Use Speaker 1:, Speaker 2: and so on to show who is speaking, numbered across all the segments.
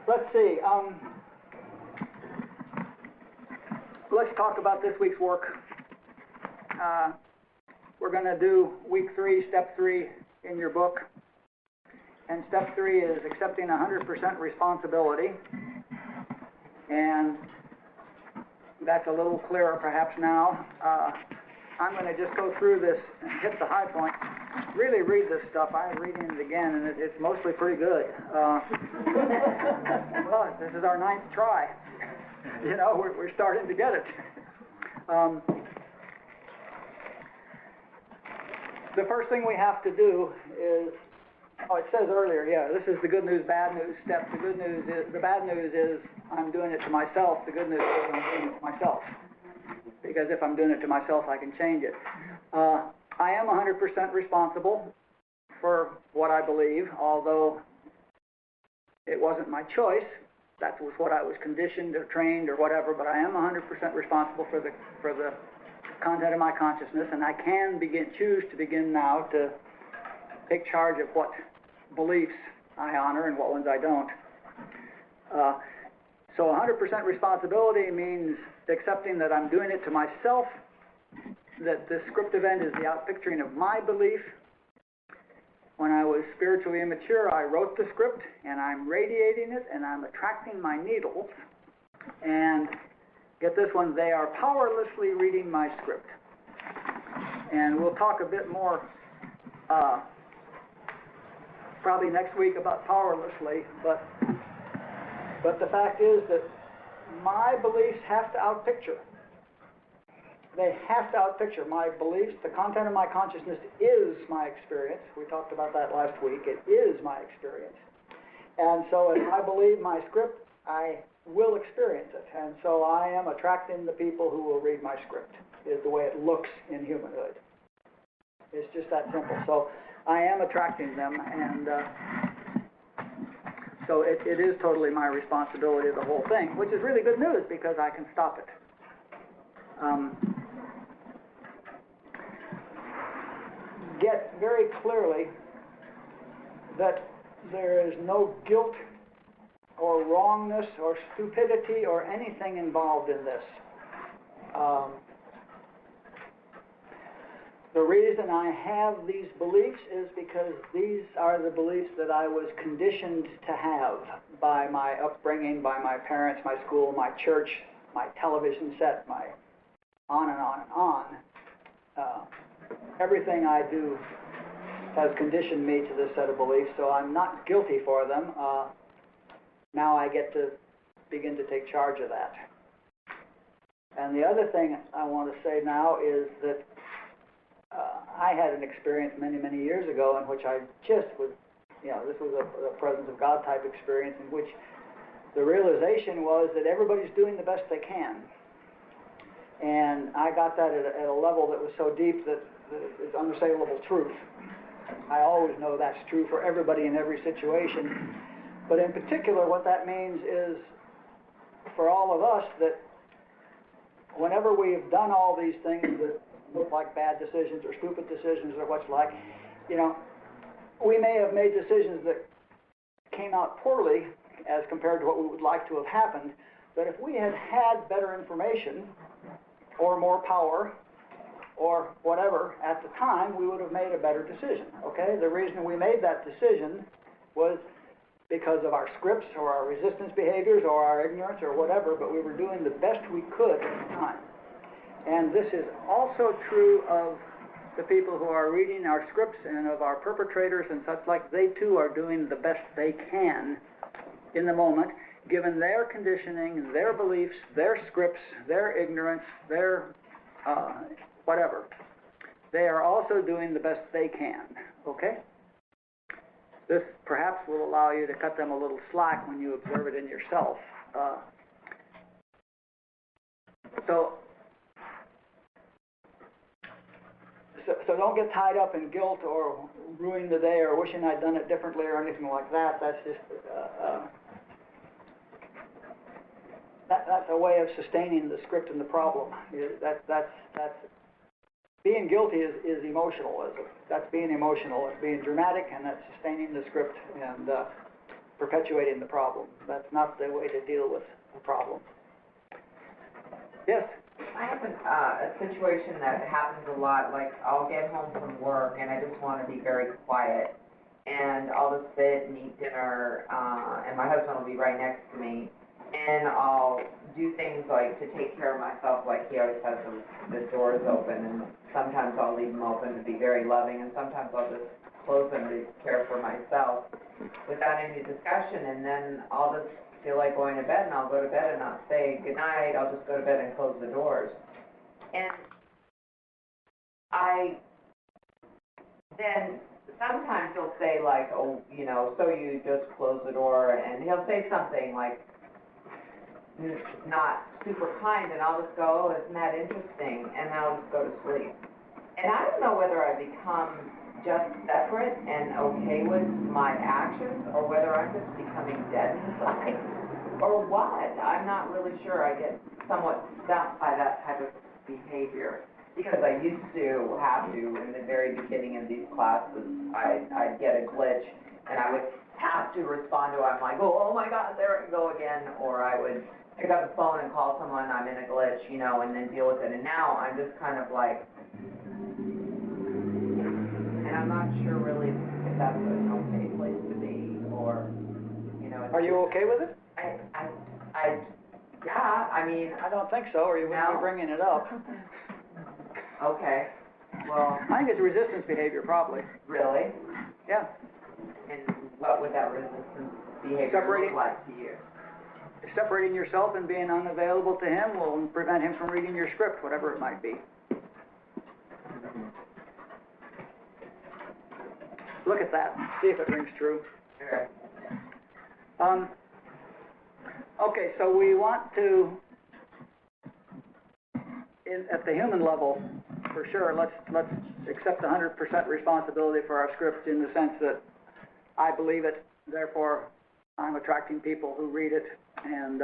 Speaker 1: let's see. Let's talk about this week's work. We're going to do week 3, step 3 in your book. And step 3 is accepting 100% responsibility. And that's a little clearer perhaps now. I'm going to just go through this and hit the high point. Really read this stuff. I'm reading it again, and it's mostly pretty good. Well, this is our 9th try. You know, we're starting to get it. The first thing we have to do is, it says earlier, yeah, this is the good news, bad news step. The bad news is I'm doing it to myself. The good news is I'm doing it to myself. Because if I'm doing it to myself, I can change it. I am 100% responsible for what I believe, although it wasn't my choice. That was what I was conditioned or trained or whatever, but I am 100% responsible for the content of my consciousness, and I can choose to begin now to take charge of what beliefs I honor and what ones I don't. So 100% responsibility means accepting that I'm doing it to myself, that the script event is the outpicturing of my belief. When I was spiritually immature, I wrote the script, and I'm radiating it, and I'm attracting my needles. And get this one, they are powerlessly reading my script. And we'll talk a bit more probably next week about powerlessly, but the fact is that my beliefs have to outpicture. They have to outpicture my beliefs. The content of my consciousness is my experience. We talked about that last week. It is my experience. And so if I believe my script, I will experience it. And so I am attracting the people who will read my script, is the way it looks in humanhood. It's just that simple. So I am attracting them, and so it is totally my responsibility, the whole thing, which is really good news because I can stop it. Get very clearly that there is no guilt or wrongness or stupidity or anything involved in this. The reason I have these beliefs is because these are the beliefs that I was conditioned to have by my upbringing, by my parents, my school, my church, my television set, my on and on and on. Everything I do has conditioned me to this set of beliefs, so I'm not guilty for them. Now I get to begin to take charge of that. And the other thing I want to say now is that I had an experience many, many years ago in which I just was, this was a presence of God type experience in which the realization was that everybody's doing the best they can. And I got that at a level that was so deep that it's unassailable truth. I always know that's true for everybody in every situation. But in particular, what that means is for all of us that whenever we've done all these things that look like bad decisions or stupid decisions or what's like, we may have made decisions that came out poorly as compared to what we would like to have happened. But if we had had better information or more power or whatever at the time, we would have made a better decision, okay? The reason we made that decision was because of our scripts or our resistance behaviors or our ignorance or whatever, but we were doing the best we could at the time. And this is also true of the people who are reading our scripts and of our perpetrators and such like. They too are doing the best they can in the moment, given their conditioning, their beliefs, their scripts, their ignorance, their whatever. They are also doing the best they can, okay? This perhaps will allow you to cut them a little slack when you observe it in yourself. So don't get tied up in guilt or ruin the day or wishing I'd done it differently or anything like that. That's just that's a way of sustaining the script and the problem. That's being guilty is emotional. That's being emotional. It's being dramatic, and that's sustaining the script. And perpetuating the problem. That's not the way to deal with a problem. Yes?
Speaker 2: I have a situation that happens a lot, like I'll get home from work and I just want to be very quiet, and I'll just sit and eat dinner, and my husband will be right next to me, and I'll do things like to take care of myself, like he always has the doors open, and sometimes I'll leave them open to be very loving, and sometimes I'll just close them to care for myself without any discussion, and then I'll just feel like going to bed, and I'll go to bed and not say good night. I'll just go to bed and close the doors. And then sometimes he'll say like, oh, you know, so you just close the door, and he'll say something like not super kind, and I'll just go, oh, isn't that interesting? And I'll just go to sleep. And I don't know whether I become just separate and okay with my actions, or whether I'm just becoming dead inside, or what. I'm not really sure. I get somewhat stuck by that type of behavior, because I used to have to, in the very beginning of these classes, I'd get a glitch, and I would have to respond to it. I'm like, oh my God, there I go again, or I would pick up the phone and call someone, I'm in a glitch, you know, and then deal with it. And now I'm just kind of like, and I'm not sure really if that's an okay place to be, or, you know.
Speaker 1: Are you okay with it?
Speaker 2: Yeah, I mean.
Speaker 1: I don't think so, or you wouldn't be bringing it up.
Speaker 2: Okay, well.
Speaker 1: I think it's resistance behavior, probably.
Speaker 2: Really?
Speaker 1: Yeah.
Speaker 2: And what would that resistance behavior look like to you?
Speaker 1: Separating yourself and being unavailable to him will prevent him from reading your script, whatever it might be. Look at that. See if it rings true.
Speaker 2: Sure.
Speaker 1: Okay, so we want to, at the human level, for sure, let's accept 100% responsibility for our script, in the sense that I believe it, therefore I'm attracting people who read it, and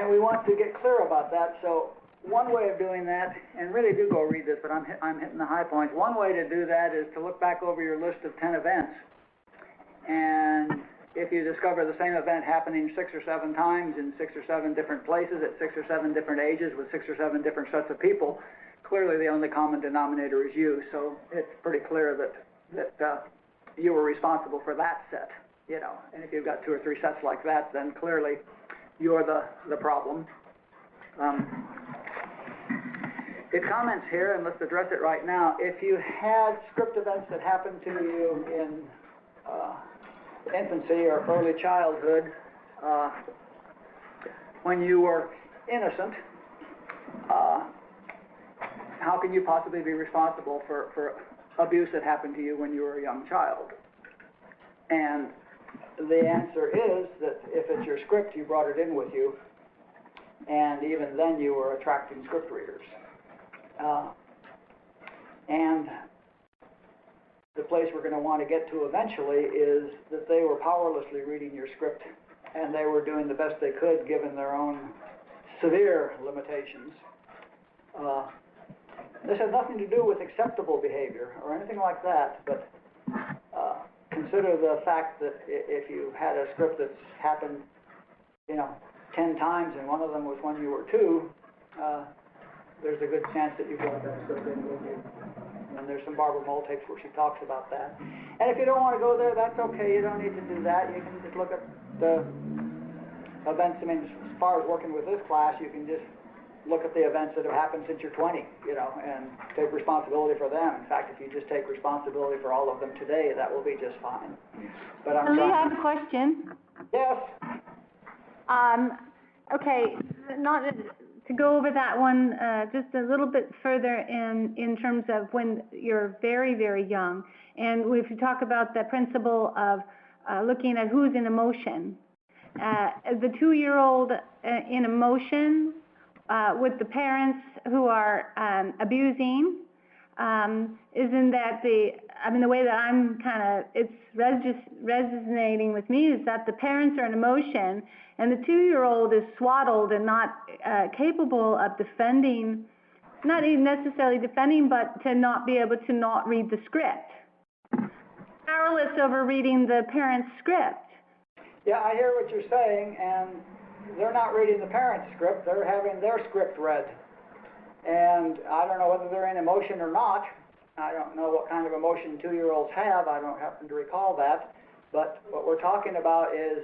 Speaker 1: we want to get clear about that. So one way of doing that, and really do go read this, but I'm hitting the high points. One way to do that is to look back over your list of 10 events, and if you discover the same event happening 6 or 7 times in 6 or 7 different places at 6 or 7 different ages with 6 or 7 different sets of people, clearly the only common denominator is you. So it's pretty clear that you were responsible for that set, you know. And if you've got 2 or 3 sets like that, then clearly you're the problem. It comments here, and let's address it right now. If you had script events that happened to you in infancy or early childhood, when you were innocent, how can you possibly be responsible for abuse that happened to you when you were a young child? And the answer is that if it's your script, you brought it in with you, and even then you were attracting script readers. And the place we're going to want to get to eventually is that they were powerlessly reading your script, and they were doing the best they could given their own severe limitations. This has nothing to do with acceptable behavior or anything like that, but consider the fact that if you had a script that's happened, 10 times, and one of them was when you were 2, there's a good chance that you brought that script in with you. And there's some Barbara Moll tapes where she talks about that. And if you don't want to go there, that's okay. You don't need to do that. You can just look at the events. I mean, as far as working with this class, you can just look at the events that have happened since you're 20, and take responsibility for them. In fact, if you just take responsibility for all of them today, that will be just fine. But
Speaker 3: Lee, I have a question.
Speaker 1: Yes.
Speaker 3: Okay, not to go over that one just a little bit further in terms of when you're very, very young, and if you talk about the principle of looking at who's in emotion, the 2-year-old in emotion with the parents who are abusing, isn't that the way that I'm it's resonating with me is that the parents are in emotion, and the 2-year-old is swaddled and not capable of defending, not even necessarily defending, but to not be able to not read the script. powerless over reading the parent's script.
Speaker 1: Yeah, I hear what you're saying, and they're not reading the parent's script, they're having their script read. And I don't know whether they're in emotion or not. I don't know what kind of emotion 2-year-olds have, I don't happen to recall that. But what we're talking about is,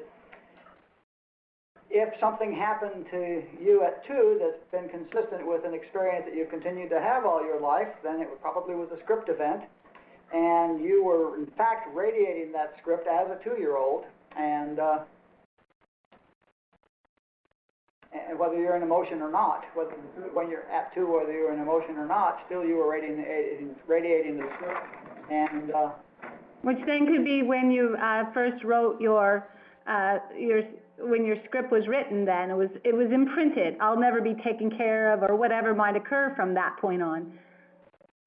Speaker 1: if something happened to you at 2 that's been consistent with an experience that you've continued to have all your life, then it probably was a script event, and you were in fact radiating that script as a 2-year-old, and whether you're in emotion or not, whether when you're at 2, whether you're in emotion or not, still you were radiating the script, and
Speaker 3: Which then could be when you first wrote when your script was written. Then it was imprinted. I'll never be taken care of, or whatever might occur from that point on.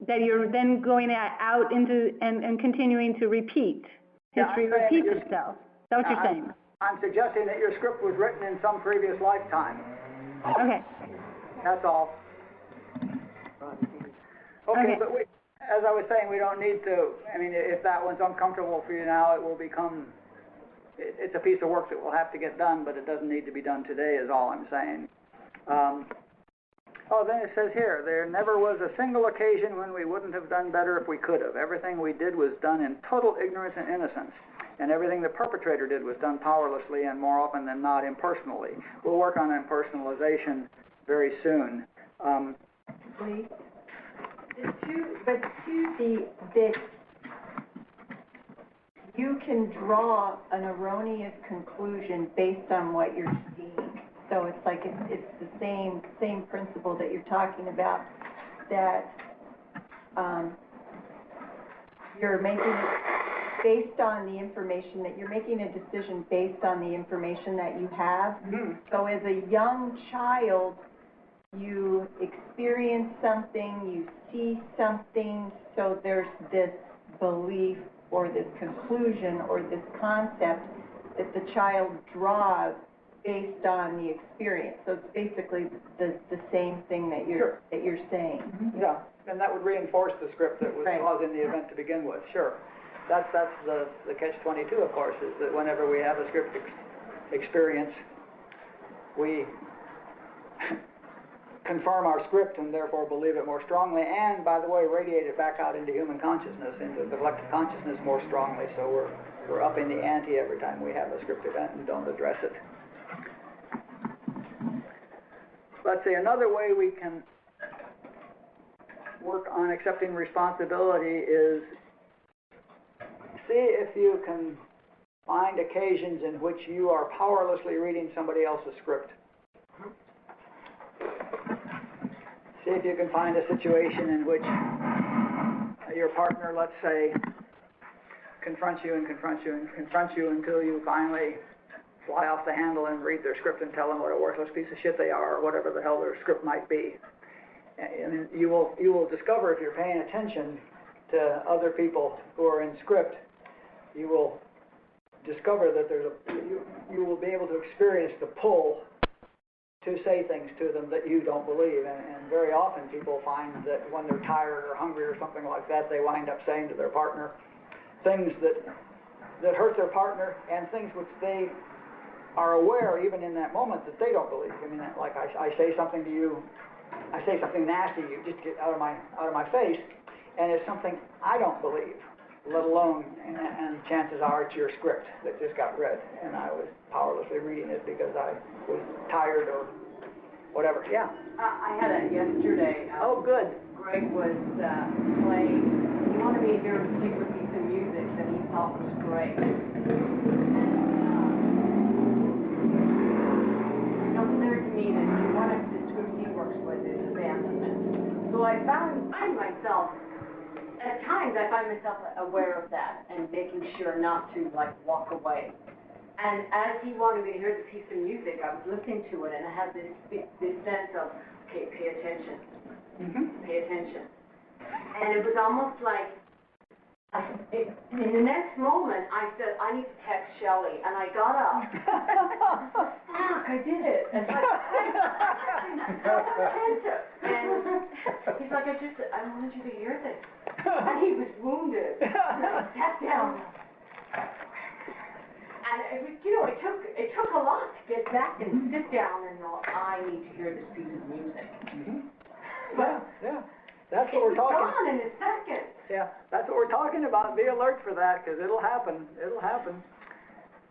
Speaker 3: That you're then going out into and continuing to repeat. History repeats itself. Is that what you're saying?
Speaker 1: I'm suggesting that your script was written in some previous lifetime.
Speaker 3: Okay.
Speaker 1: That's all. Okay, but as I was saying, we don't need to, I mean, if that one's uncomfortable for you now, it will become, it's a piece of work that will have to get done, but it doesn't need to be done today is all I'm saying. Then it says here, there never was a single occasion when we wouldn't have done better if we could have. Everything we did was done in total ignorance and innocence. And everything the perpetrator did was done powerlessly and more often than not impersonally. We'll work on impersonalization very soon.
Speaker 4: Please. You can draw an erroneous conclusion based on what you're seeing. So it's like it's the same principle that you're talking about, that you're making it based on the information, that you're making a decision based on the information that you have.
Speaker 1: Mm-hmm.
Speaker 4: So as a young child, you experience something, you see something, so there's this belief or this conclusion or this concept that the child draws based on the experience. So it's basically the same thing that you're saying.
Speaker 1: Mm-hmm. Yeah, and that would reinforce the script that was causing the event to begin with, sure. That's the catch-22, of course, is that whenever we have a script experience, we confirm our script and therefore believe it more strongly, and, by the way, radiate it back out into human consciousness, into the collective consciousness more strongly, so we're upping the ante every time we have a script event and don't address it. Let's see, another way we can work on accepting responsibility is see if you can find occasions in which you are powerlessly reading somebody else's script. See if you can find a situation in which your partner, let's say, confronts you and confronts you and confronts you until you finally fly off the handle and read their script and tell them what a worthless piece of shit they are, or whatever the hell their script might be. And you will discover, if you're paying attention to other people who are in script, you will discover that you will be able to experience the pull to say things to them that you don't believe. And very often people find that when they're tired or hungry or something like that, they wind up saying to their partner things that hurt their partner, and things which they are aware, even in that moment, that they don't believe. I mean, like I say something to you, I say something nasty, you just get out of my face, and it's something I don't believe, let alone, and chances are it's your script that just got read, and I was powerlessly reading it because I was tired or whatever. Yeah.
Speaker 2: I had it yesterday.
Speaker 1: Oh, good.
Speaker 2: Greg was playing. He wanted me to hear a particular piece of music that he thought was great. It was clear to me that one of the groups he works with is abandonment. So I find myself, at times I find myself aware of that and making sure not to walk away. And as he wanted me to hear the piece of music, I was listening to it, and I had this sense of, okay, pay attention.
Speaker 1: Mm-hmm.
Speaker 2: Pay attention. And it was almost like, in the next moment, I said, I need to text Shelley, and I got up. Fuck, I did it. It's like, I'm so attentive. And he's like, I wanted you to hear this. and he was wounded. And I sat down. And it was, it took a lot to get back and sit down and know, I need to hear this piece of music. But
Speaker 1: Yeah, that's what we're talking.
Speaker 2: it's gone in a second.
Speaker 1: Yeah, that's what we're talking about. Be alert for that, because it'll happen. It'll happen.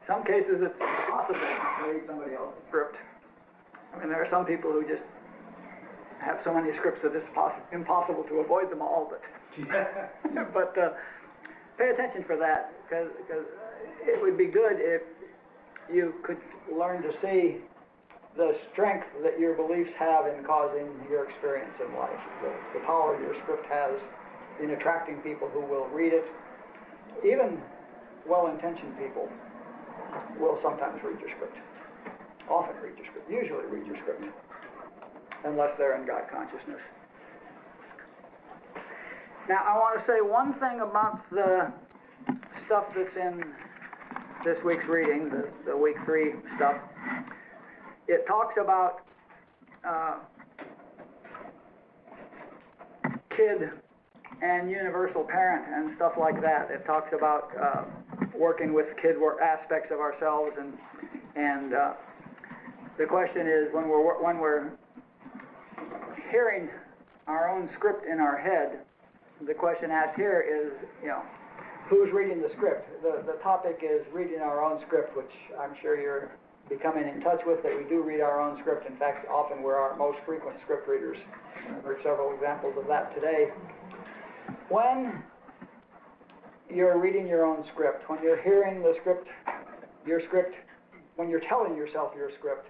Speaker 1: Some cases it's impossible to read somebody else's script. I mean, there are some people who just have so many scripts that it's impossible to avoid them all. But but pay attention for that, because it would be good if you could learn to see the strength that your beliefs have in causing your experience in life, the power your script has in attracting people who will read it. Even well-intentioned people will sometimes read your script, often read your script, usually read your script, unless they're in God consciousness. Now, I want to say one thing about the stuff that's in this week's reading, the week 3 stuff. It talks about kid and universal parent and stuff like that. It talks about working with kid aspects of ourselves, and the question is, when we're hearing our own script in our head, the question asked here is, who's reading the script? The topic is reading our own script, which I'm sure you're becoming in touch with, that we do read our own script. In fact, often we're our most frequent script readers. I've heard several examples of that today. When you're reading your own script, when you're hearing the script, your script, when you're telling yourself your script,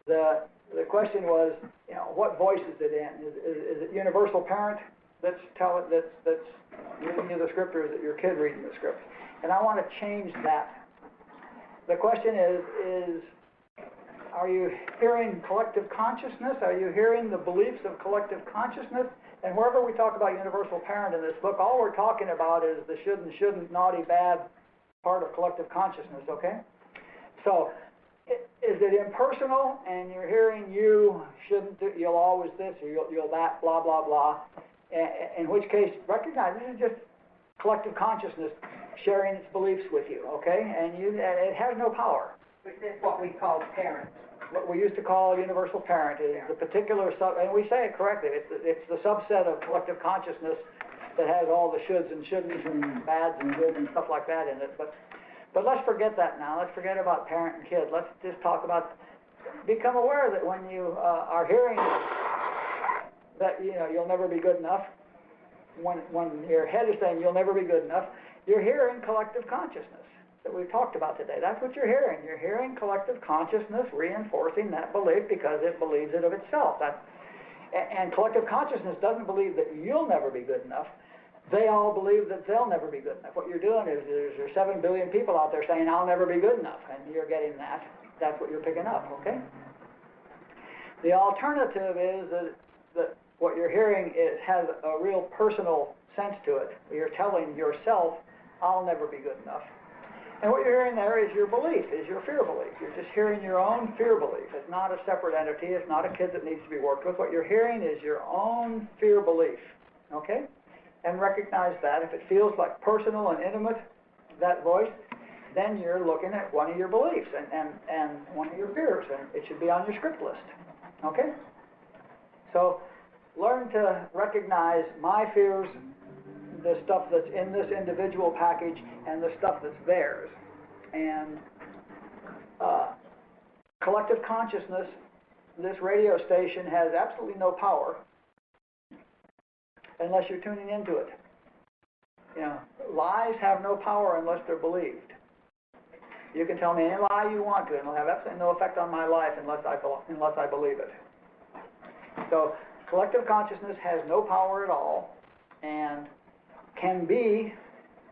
Speaker 1: the question was, what voice is it in? Is it universal parent that's reading you the script, or is it your kid reading the script? And I want to change that. The question is, are you hearing collective consciousness? Are you hearing the beliefs of collective consciousness? And wherever we talk about universal parent in this book, all we're talking about is the should and shouldn't, naughty, bad part of collective consciousness, okay? So, is it impersonal, and you're hearing you shouldn't do, you'll always this, or you'll that, blah, blah, blah, in which case, recognize this is just collective consciousness sharing its beliefs with you, okay? And it has no power.
Speaker 2: Which is what we call parent.
Speaker 1: What we used to call a universal parent is the particular and we say it correctly, it's the subset of collective consciousness that has all the shoulds and shouldn'ts and bads and goods and stuff like that in it. But let's forget that now. Let's forget about parent and kid. Let's just talk about, become aware that when you are hearing that, you'll never be good enough, when your head is saying you'll never be good enough, you're hearing collective consciousness that we've talked about today. That's what you're hearing. You're hearing collective consciousness reinforcing that belief because it believes it of itself. And collective consciousness doesn't believe that you'll never be good enough. They all believe that they'll never be good enough. What you're doing is there's 7 billion people out there saying, I'll never be good enough, and you're getting that. That's what you're picking up, okay? The alternative is that what you're hearing has a real personal sense to it. You're telling yourself, I'll never be good enough. And what you're hearing there is your belief, is your fear belief. You're just hearing your own fear belief. It's not a separate entity. It's not a kid that needs to be worked with. What you're hearing is your own fear belief, okay? And recognize that. If it feels like personal and intimate, that voice, then you're looking at one of your beliefs and one of your fears, and it should be on your script list, okay? So learn to recognize my fears, the stuff that's in this individual package, and the stuff that's theirs. And collective consciousness, this radio station has absolutely no power unless you're tuning into it. Lies have no power unless they're believed. You can tell me any lie you want to, and it'll have absolutely no effect on my life unless I believe it. So collective consciousness has no power at all, and can be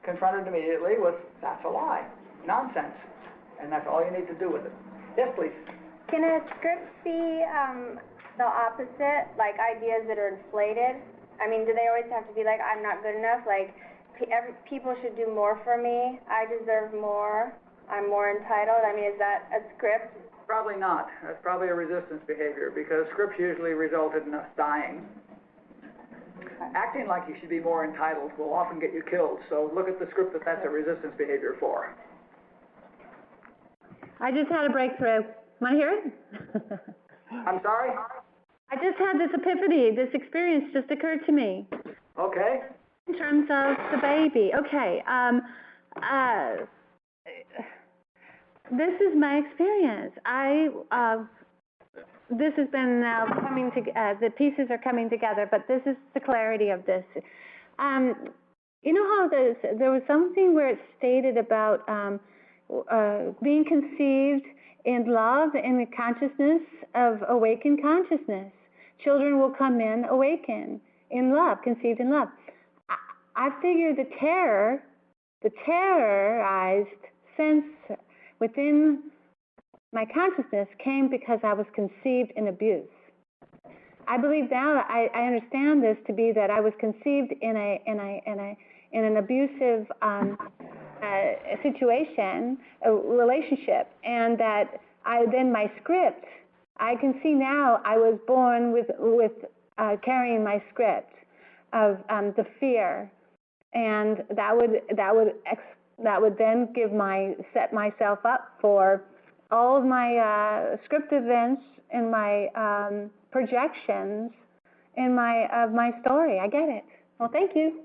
Speaker 1: confronted immediately with, that's a lie, nonsense, and that's all you need to do with it. Yes, please.
Speaker 5: Can a script be the opposite, like ideas that are inflated? I mean, do they always have to be like, I'm not good enough, like people should do more for me, I deserve more, I'm more entitled? I mean, is that a script?
Speaker 1: Probably not. That's probably a resistance behavior, because scripts usually resulted in us dying. Acting like you should be more entitled will often get you killed, so look at the script that that's a resistance behavior for.
Speaker 3: I just had a breakthrough. Want to hear it?
Speaker 1: I'm sorry?
Speaker 3: I just had this epiphany. This experience just occurred to me.
Speaker 1: Okay.
Speaker 3: In terms of the baby. Okay. This is my experience. This has been now coming together, the pieces are coming together, but this is the clarity of this. You know how there was something where it stated about being conceived in love and the consciousness of awakened consciousness. Children will come in awakened in love, conceived in love. I figure the terrorized sense within my consciousness came because I was conceived in abuse. I believe now, I understand this to be that I was conceived in an abusive situation, a relationship, and that my script, I can see now I was born with carrying my script of the fear, and that would then set myself up for all of my script events and my projections in of my story. I get it. Well, thank you.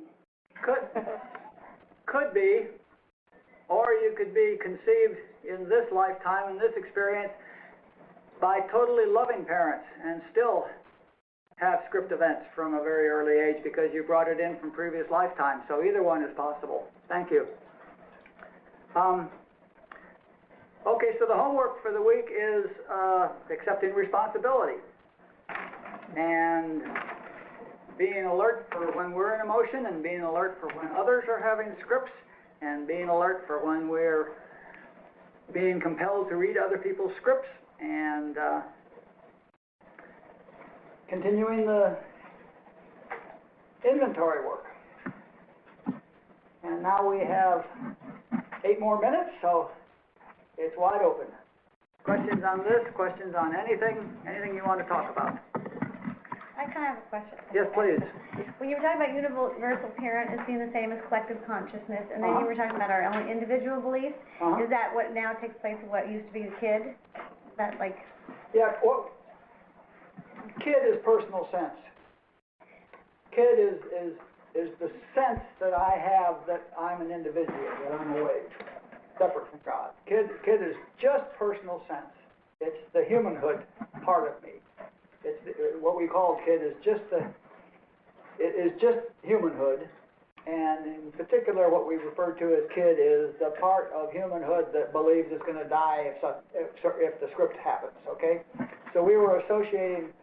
Speaker 1: Could be, or you could be conceived in this lifetime, in this experience, by totally loving parents and still have script events from a very early age because you brought it in from previous lifetimes. So either one is possible. Thank you. Okay, so the homework for the week is accepting responsibility and being alert for when we're in emotion and being alert for when others are having scripts and being alert for when we're being compelled to read other people's scripts and continuing the inventory work. And now we have 8 more minutes, so it's wide open. Questions on this, questions on anything you want to talk about?
Speaker 6: I kind of have a question.
Speaker 1: Yes, please.
Speaker 6: When you were talking about universal parent as being the same as collective consciousness, and then you were talking about our own individual beliefs, is that what now takes place of what used to be a kid? Is that like...
Speaker 1: Yeah, well, kid is personal sense. Kid is the sense that I have that I'm an individual, that I'm awake, separate from God. Kid is just personal sense. It's the humanhood part of me. It's what we call kid is just humanhood, and in particular, what we refer to as kid is the part of humanhood that believes it's going to die if the script happens. Okay, so we were associating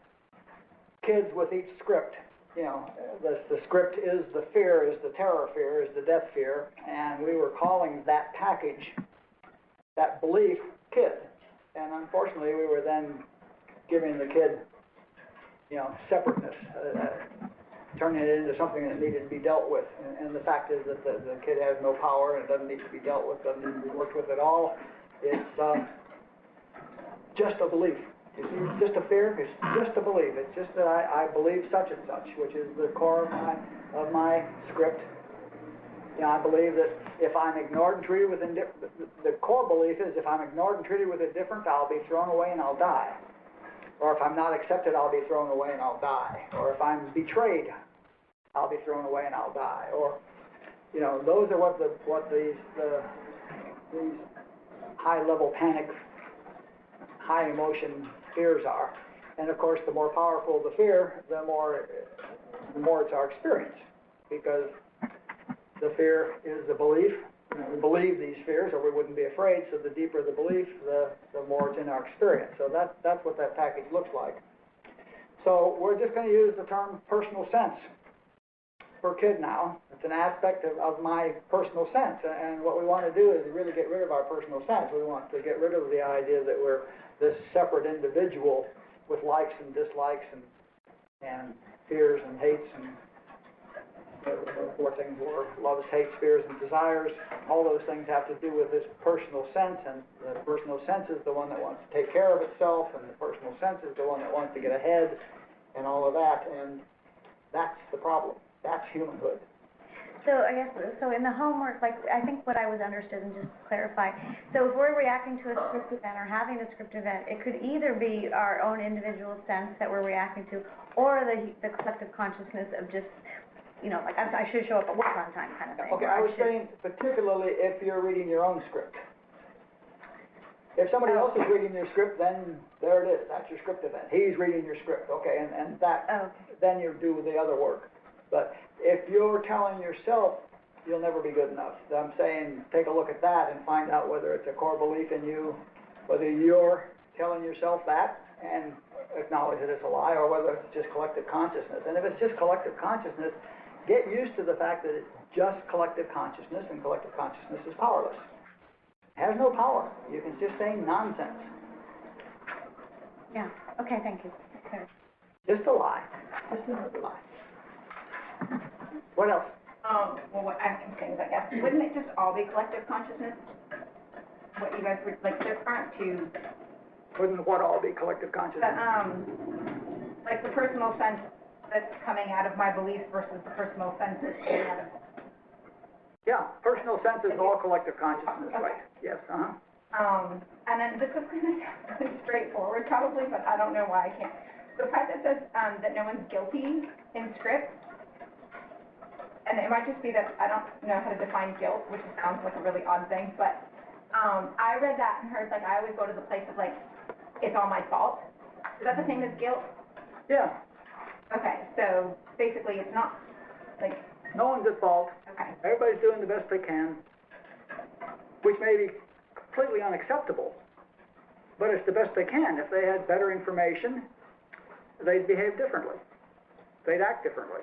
Speaker 1: kids with each script. You know, the script is the fear, is the terror fear, is the death fear, and we were calling that package, that belief, kid. And unfortunately, we were then giving the kid, separateness, turning it into something that needed to be dealt with. And the fact is that the kid has no power and it doesn't need to be dealt with, doesn't need to be worked with at all. It's just a belief. You see, it's just a fear, it's just a belief. It's just that I believe such and such, which is the core of my script. I believe that if I'm ignored and treated with indifference, the core belief is if I'm ignored and treated with indifference, I'll be thrown away and I'll die. Or if I'm not accepted, I'll be thrown away and I'll die. Or if I'm betrayed, I'll be thrown away and I'll die. Or, those are what these high-level panic, high emotion fears are. And of course, the more powerful the fear, the more it's our experience, because the fear is the belief. We believe these fears, or we wouldn't be afraid. So the deeper the belief, the more it's in our experience. So that's what that package looks like. So we're just going to use the term personal sense for kid now. It's an aspect of my personal sense, and what we want to do is really get rid of our personal sense. We want to get rid of the idea that we're this separate individual with likes and dislikes and fears and hates and four things were loves, hates, fears, and desires. All those things have to do with this personal sense, and the personal sense is the one that wants to take care of itself, and the personal sense is the one that wants to get ahead, and all of that, and that's the problem. That's humanhood.
Speaker 6: So I guess, so in the homework, like, I think what I was understood, and just to clarify, so if we're reacting to a script event or having a script event, it could either be our own individual sense that we're reacting to, or the collective consciousness of just, you know, like, I should show up at work on time kind of thing.
Speaker 1: Okay, I was saying particularly if you're reading your own script. If somebody else is reading your script, then there it is, that's your script event. He's reading your script, okay, and that,
Speaker 6: Okay.
Speaker 1: then you do the other work. But if you're telling yourself, you'll never be good enough. I'm saying, take a look at that and find out whether it's a core belief in you, whether you're telling yourself that and acknowledge that it's a lie, or whether it's just collective consciousness. And if it's just collective consciousness, get used to the fact that it's just collective consciousness, and collective consciousness is powerless. It has no power. You can just say nonsense.
Speaker 6: Yeah, okay, thank you. Okay.
Speaker 1: Just a lie. Just another lie. What else?
Speaker 7: Well, what I have two things, I guess. Wouldn't it just all be collective consciousness? What you guys would, like, there aren't two,
Speaker 1: Wouldn't what all be collective consciousness?
Speaker 7: like the personal sense that's coming out of my beliefs versus the personal sense that's coming out of.
Speaker 1: Yeah, personal sense is all collective consciousness, right? Yes,
Speaker 7: And then this is kind of really straightforward probably, but I don't know why I can't. The part that says, that no one's guilty in script, and it might just be that I don't know how to define guilt, which sounds like a really odd thing, but, I read that and heard, like, I always go to the place of, like, it's all my fault. Is that the same as guilt?
Speaker 1: Yeah,
Speaker 7: Okay, so basically it's not, like,
Speaker 1: no one's at fault.
Speaker 7: okay.
Speaker 1: Everybody's doing the best they can, which may be completely unacceptable, but it's the best they can. If they had better information, they'd behave differently. They'd act differently.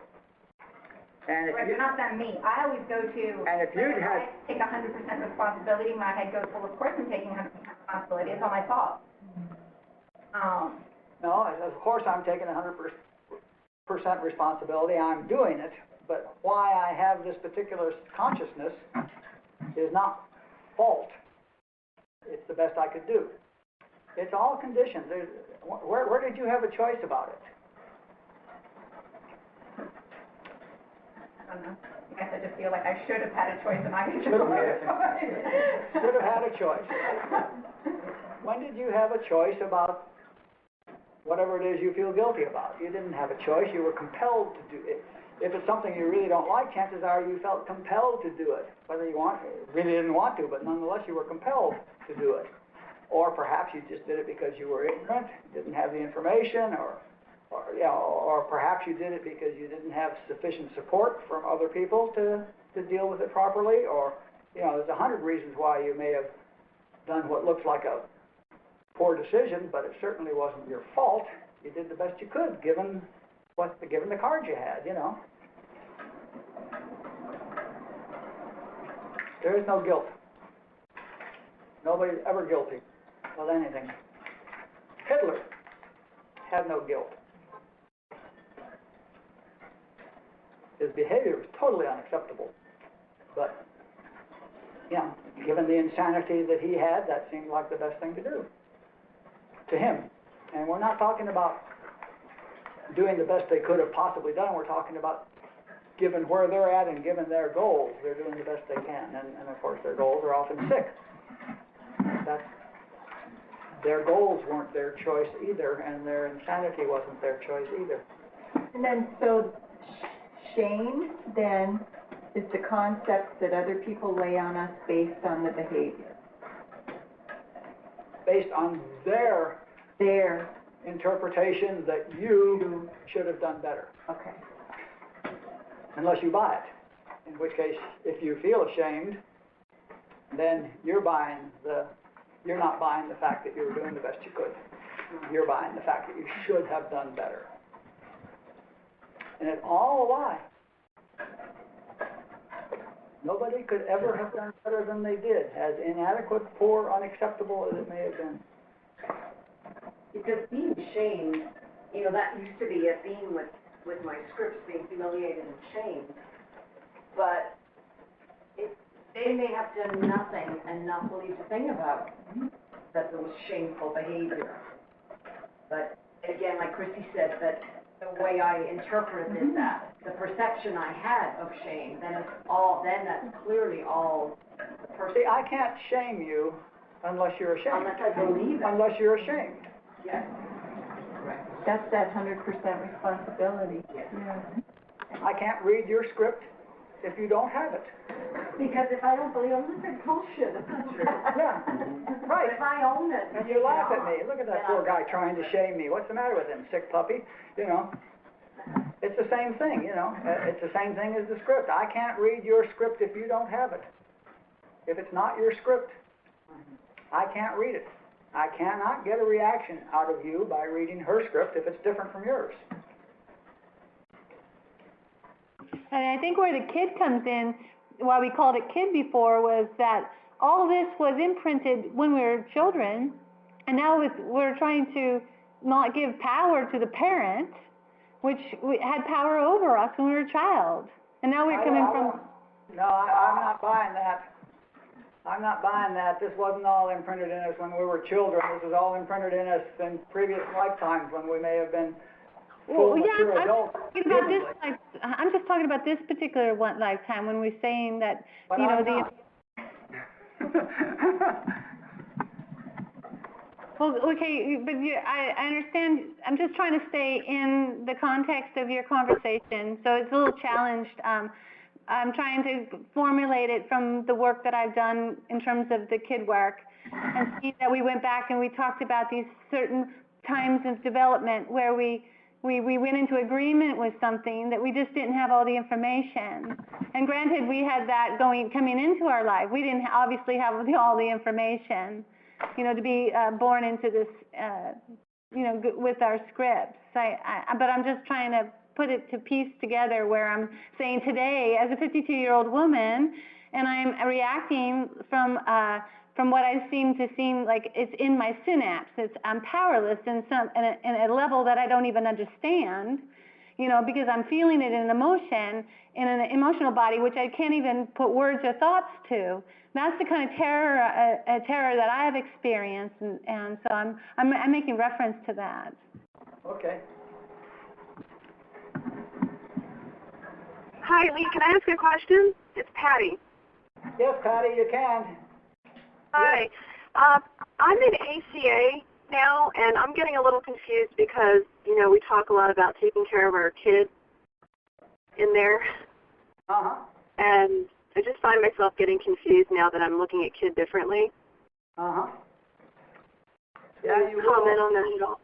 Speaker 1: And if
Speaker 7: Right,
Speaker 1: you,
Speaker 7: but not that me. I always go to,
Speaker 1: and if you'd
Speaker 7: like,
Speaker 1: had,
Speaker 7: I take 100% responsibility, my head goes, well, of course I'm taking 100% responsibility, it's all my fault.
Speaker 1: no, of course I'm taking 100% responsibility, I'm doing it, but why I have this particular consciousness is not fault. It's the best I could do. It's all conditioned. Where did you have a choice about it?
Speaker 7: I don't know. I guess I just feel like I should have had a choice and I
Speaker 1: Should have had a choice. Should have had a choice. When did you have a choice about whatever it is you feel guilty about? You didn't have a choice. You were compelled to do it. If it's something you really don't like, chances are you felt compelled to do it. Whether you really didn't want to, but nonetheless you were compelled to do it. Or perhaps you just did it because you were ignorant, didn't have the information, or perhaps you did it because you didn't have sufficient support from other people to deal with it properly, or, there's 100 reasons why you may have done what looks like a poor decision, but it certainly wasn't your fault. You did the best you could, given the cards you had, There is no guilt. Nobody's ever guilty of anything. Hitler had no guilt. His behavior was totally unacceptable. But, given the insanity that he had, that seemed like the best thing to do to him. And we're not talking about doing the best they could have possibly done. We're talking about, given where they're at and given their goals, they're doing the best they can. And of course, their goals are often sick. Their goals weren't their choice either, and their insanity wasn't their choice either.
Speaker 4: And then, so shame then is the concept that other people lay on us based on the behavior.
Speaker 1: Based on their interpretation that you should have done better.
Speaker 4: Okay.
Speaker 1: Unless you buy it. In which case, if you feel ashamed, then you're not buying the fact that you were doing the best you could. You're buying the fact that you should have done better. And it's all a lie. Nobody could ever have done better than they did, as inadequate, poor, unacceptable as it may have been.
Speaker 8: Because being shamed, that used to be a theme with my scripts, being humiliated and shamed. But they may have done nothing and not believed a thing about that there was shameful behavior. But again, like Christy said, that the way I interpreted that, the perception I had of shame, then that's clearly all the person.
Speaker 1: See, I can't shame you unless you're ashamed.
Speaker 8: Unless I believe it.
Speaker 1: Unless you're ashamed.
Speaker 8: Yes. Right.
Speaker 4: That's that 100% responsibility.
Speaker 8: Yes.
Speaker 4: Yeah.
Speaker 1: I can't read your script if you don't have it.
Speaker 8: Because if I don't believe, I'm just like, bullshit, that's not true.
Speaker 1: Yeah,
Speaker 8: But
Speaker 1: right.
Speaker 8: if I own it.
Speaker 1: And you laugh at me. Look at that poor guy trying to shame me. What's the matter with him, sick puppy? You know, it's the same thing, you know. It's the same thing as the script. I can't read your script if you don't have it. If it's not your script, I can't read it. I cannot get a reaction out of you by reading her script if it's different from yours.
Speaker 3: And I think where the kid comes in, why we called it kid before, was that all this was imprinted when we were children, and now we're trying to not give power to the parent, which had power over us when we were a child. And now we're coming from...
Speaker 1: No, I'm not buying that. I'm not buying that. This wasn't all imprinted in us when we were children. This was all imprinted in us in previous lifetimes when we may have been full mature adults.
Speaker 3: I'm just talking about this particular one lifetime when we're saying that,
Speaker 1: But
Speaker 3: you know,
Speaker 1: I'm not.
Speaker 3: Well, okay, but I understand. I'm just trying to stay in the context of your conversation, so it's a little challenged. I'm trying to formulate it from the work that I've done in terms of the kid work, and see that we went back and we talked about these certain times of development where we went into agreement with something that we just didn't have all the information. And granted, we had that coming into our life. We didn't obviously have all the information, you know, to be born into this, you know, with our scripts. But I'm just trying to put it to piece together where I'm saying today, as a 52-year-old woman, and I'm reacting from what I seem like it's in my synapse. I'm powerless in a level that I don't even understand, you know, because I'm feeling it in an emotional body, which I can't even put words or thoughts to. That's the kind of terror that I have experienced, and so I'm making reference to that.
Speaker 1: Okay.
Speaker 9: Hi, Lee, can I ask a question? It's Patty.
Speaker 1: Yes, Patty, you can.
Speaker 9: Hi. I'm in ACA now, and I'm getting a little confused because, you know, we talk a lot about taking care of our kids in there.
Speaker 1: Uh-huh.
Speaker 9: And I just find myself getting confused now that I'm looking at kid differently.
Speaker 1: Uh-huh. Yeah, you will.
Speaker 9: Comment on that at all?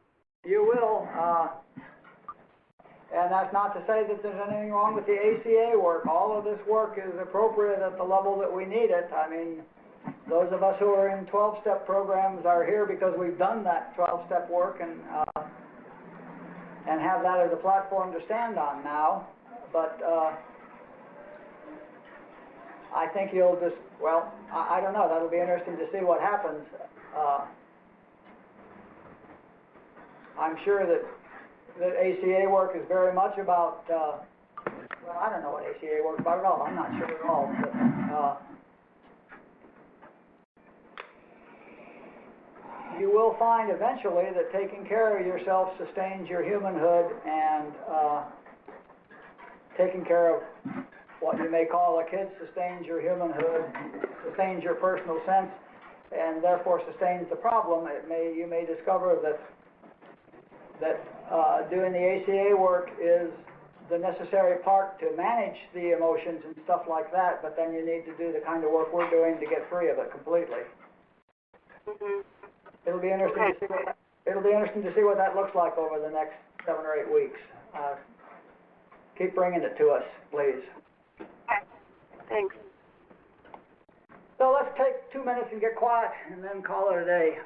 Speaker 1: You will. And that's not to say that there's anything wrong with the ACA work. All of this work is appropriate at the level that we need it. I mean, those of us who are in 12-step programs are here because we've done that 12-step work and have that as a platform to stand on now. But I think you'll just, well, I don't know. That'll be interesting to see what happens. I'm sure that ACA work is very much about, well, I don't know what ACA work is about at all. I'm not sure at all. But, you will find eventually that taking care of yourself sustains your humanhood, and taking care of what you may call a kid sustains your humanhood, sustains your personal sense, and therefore sustains the problem. You may discover that doing the ACA work is the necessary part to manage the emotions and stuff like that, but then you need to do the kind of work we're doing to get free of it completely.
Speaker 9: Mm-hmm.
Speaker 1: It'll be interesting to see what that looks like over the next 7 or 8 weeks. Keep bringing it to us, please.
Speaker 9: Okay. Thanks.
Speaker 1: So let's take 2 minutes and get quiet and then call it a day.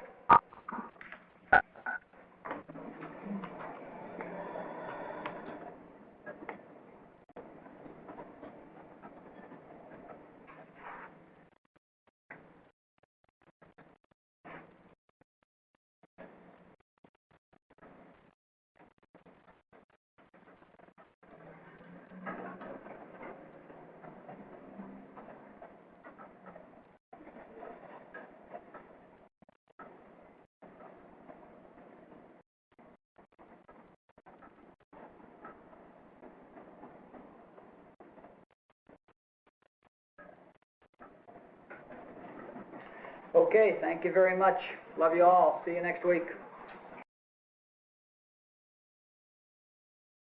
Speaker 1: Okay, thank you very much. Love you all. See you next week.